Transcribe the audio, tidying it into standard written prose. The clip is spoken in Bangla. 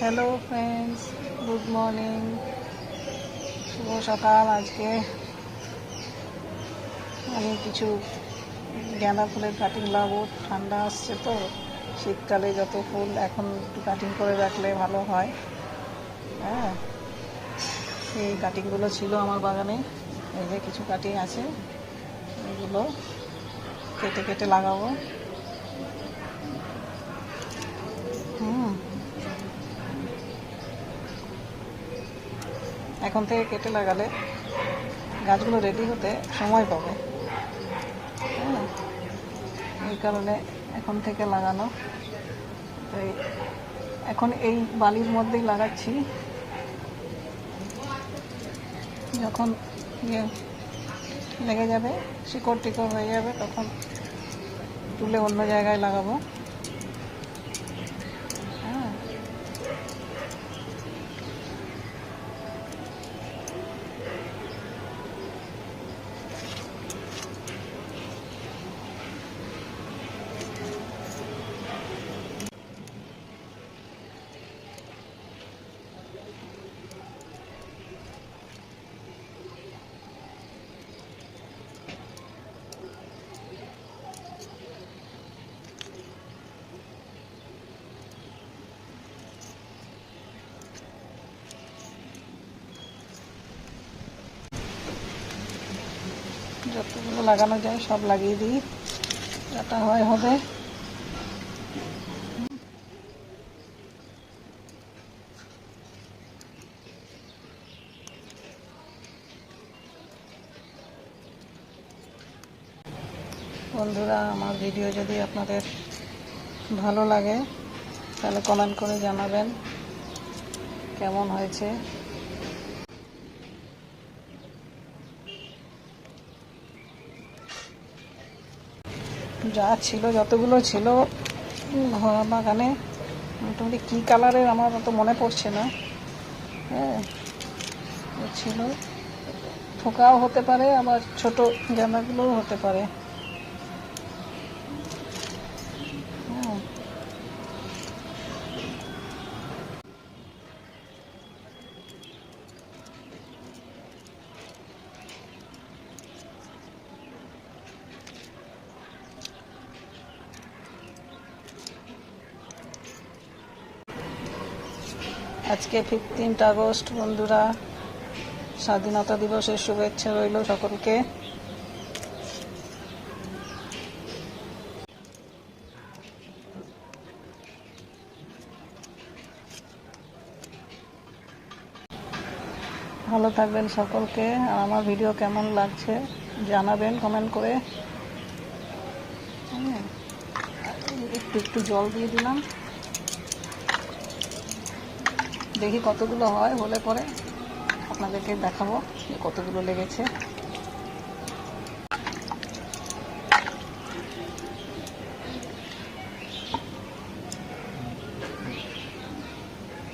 হ্যালো ফ্রেন্ডস, গুড মর্নিং, শুভ সকাল। আজকে আমি কিছু গাঁদা ফুলের কাটিং লাগাবো। ঠান্ডা আসছে তো, শীতকালে যত ফুল এখন একটু কাটিং করে রাখলে ভালো হয়। হ্যাঁ, এই কাটিংগুলো ছিল আমার বাগানে। এই যে কিছু কাটিং আছে, এগুলো কেটে কেটে লাগাবো। এখন থেকে কেটে লাগালে গাছগুলো রেডি হতে সময় পাবে। হ্যাঁ, এই কারণে এখন থেকে লাগানো। তাই এখন এই বালির মধ্যেই লাগাচ্ছি। যখন ইয়ে লেগে যাবে, শিকড় টিকড় হয়ে যাবে, তখন তুলে অন্য জায়গায় লাগাবো। হ্যাঁ, যতগুলো লাগানো যায় সব লাগিয়ে দিই, যেটা হয় হবে। বন্ধুরা, আমার ভিডিও যদি আপনাদের ভালো লাগে তাহলে কমেন্ট করে জানাবেন কেমন হয়েছে। যা ছিল, যতগুলো ছিল ঘর বাগানে, মোটামুটি কী কালারের আমার অত মনে পড়ছে না। হ্যাঁ, ছিল, থোকাও হতে পারে, আবার ছোট গাঁদাগুলোও হতে পারে। হ্যাঁ, আজকে 15 আগস্ট বন্ধুরা, স্বাধীনতা দিবসের শুভেচ্ছা রইল সকলকে। ভালো থাকবেন সকলকে। আর আমার ভিডিও কেমন লাগছে জানাবেন কমেন্ট করে। হ্যাঁ, একটু একটু জল দিয়ে দিলাম, দেখি কতগুলো হয়, হলে পরে আপনাদেরকে দেখাবো যে কতগুলো লেগেছে।